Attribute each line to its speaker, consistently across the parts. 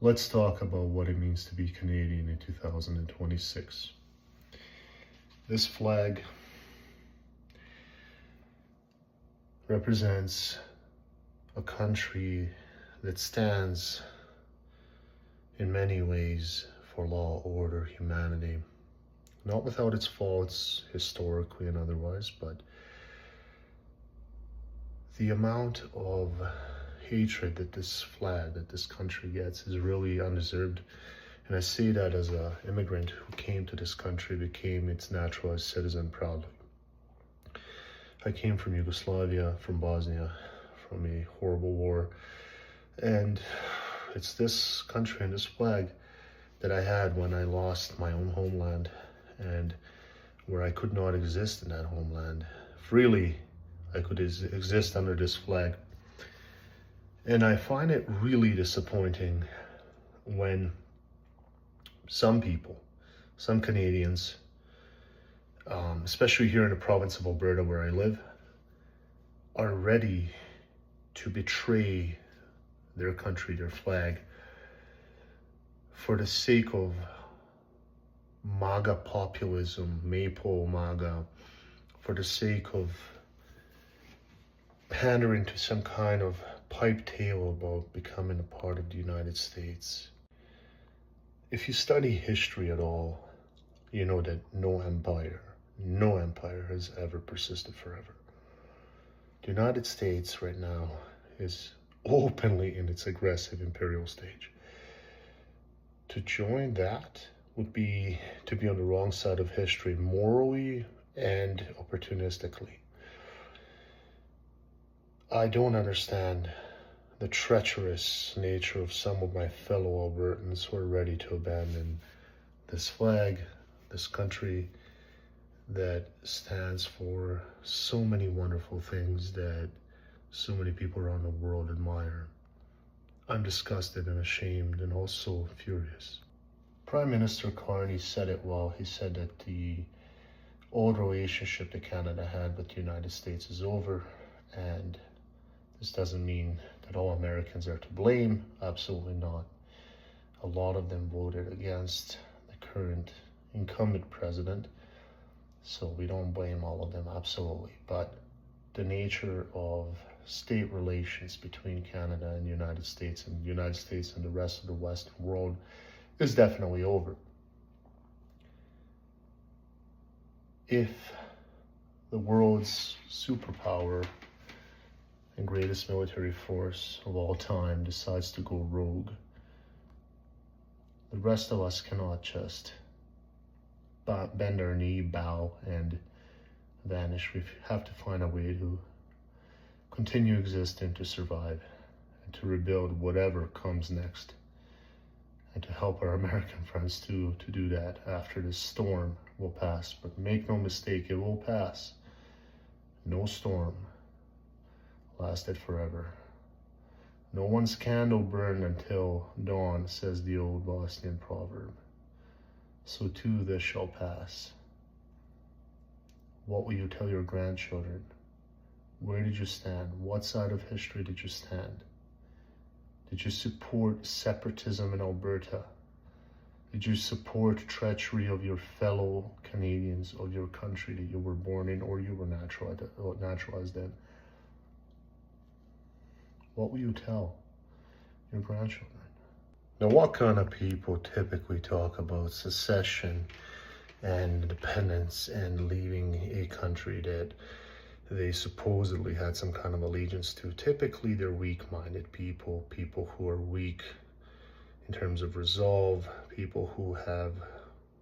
Speaker 1: Let's talk about what it means to be Canadian in 2026. This flag represents a country that stands in many ways for law, order, humanity. Not without its faults historically and otherwise, but the amount of hatred that this flag, that this country gets is really undeserved. And I say that as an immigrant who came to this country, became its naturalized citizen proudly. I came from Yugoslavia, from Bosnia, from a horrible war. And it's this country and this flag that I had when I lost my own homeland and where I could not exist in that homeland. Freely, I could exist under this flag. And I find it really disappointing when some people, some Canadians, especially here in the province of Alberta where I live, are ready to betray their country, their flag, for the sake of MAGA populism, Maple MAGA, for the sake of pandering to some kind of pipe tale about becoming a part of the United States. If you study history at all, you know that no empire has ever persisted forever. The United States right now is openly in its aggressive imperial stage. To join that would be to be on the wrong side of history, morally and opportunistically. I don't understand the treacherous nature of some of my fellow Albertans who are ready to abandon this flag, this country that stands for so many wonderful things that so many people around the world admire. I'm disgusted and ashamed and also furious. Prime Minister Carney said it well. He said that the old relationship that Canada had with the United States is over, and this doesn't mean that all Americans are to blame. Absolutely not. A lot of them voted against the current incumbent president, so we don't blame all of them, absolutely. But the nature of state relations between Canada and the United States and the United States and the rest of the Western world is definitely over. If the world's superpower and greatest military force of all time decides to go rogue, the rest of us cannot just bend our knee, bow, and vanish. We have to find a way to continue existing, to survive, and to rebuild whatever comes next, and to help our American friends to do that after this storm will pass. But make no mistake, it will pass. No storm lasted forever. No one's candle burned until dawn, says the old Bosnian proverb. So too this shall pass. What will you tell your grandchildren? Where did you stand? What side of history did you stand? Did you support separatism in Alberta? Did you support treachery of your fellow Canadians, of your country that you were born in or you were naturalized in? What will you tell your grandchildren? Now, what kind of people typically talk about secession and independence and leaving a country that they supposedly had some kind of allegiance to? Typically, they're weak-minded people, people who are weak in terms of resolve, people who have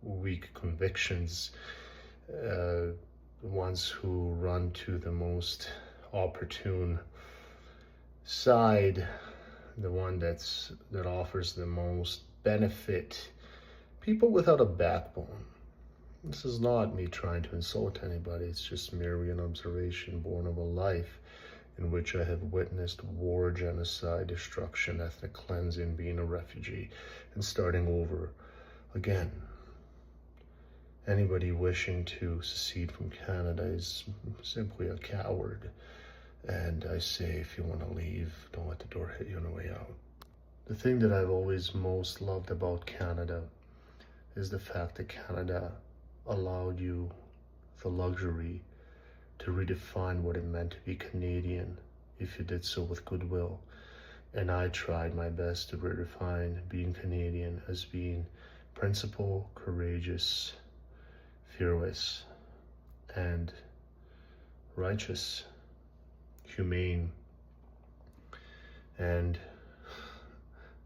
Speaker 1: weak convictions, the ones who run to the most opportune side, the one that offers the most benefit, people without a backbone. This is not me trying to insult anybody. It's just merely an observation born of a life in which I have witnessed war, genocide, destruction, ethnic cleansing, being a refugee, and starting over again. Anybody wishing to secede from Canada is simply a coward. And I say, if you want to leave, don't let the door hit you on the way out. The thing that I've always most loved about Canada is the fact that Canada allowed you the luxury to redefine what it meant to be Canadian if you did so with goodwill. And I tried my best to redefine being Canadian as being principled, courageous, fearless, and righteous, humane, and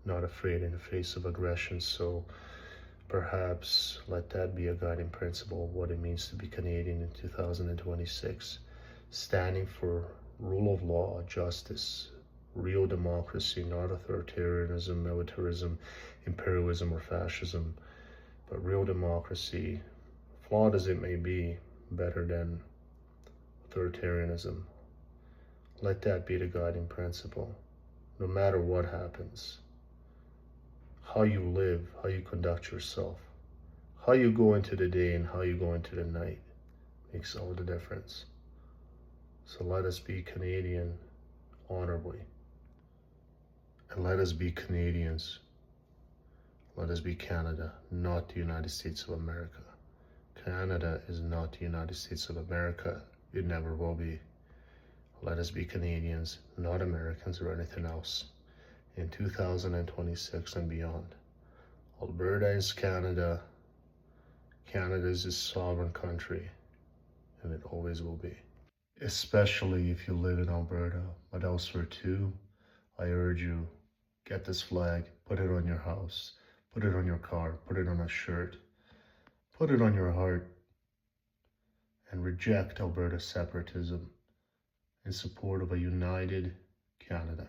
Speaker 1: not afraid in the face of aggression. So perhaps let that be a guiding principle of what it means to be Canadian in 2026, standing for rule of law, justice, real democracy, not authoritarianism, militarism, imperialism, or fascism, but real democracy, flawed as it may be, better than authoritarianism. Let that be the guiding principle, no matter what happens. How you live, how you conduct yourself, how you go into the day and how you go into the night makes all the difference. So let us be Canadian honorably. And let us be Canadians. Let us be Canada, not the United States of America. Canada is not the United States of America. It never will be. Let us be Canadians, not Americans or anything else, in 2026 and beyond. Alberta is Canada. Canada is a sovereign country, and it always will be. Especially if you live in Alberta, but elsewhere too, I urge you, get this flag, put it on your house, put it on your car, put it on a shirt, put it on your heart, and reject Alberta separatism in support of a united Canada.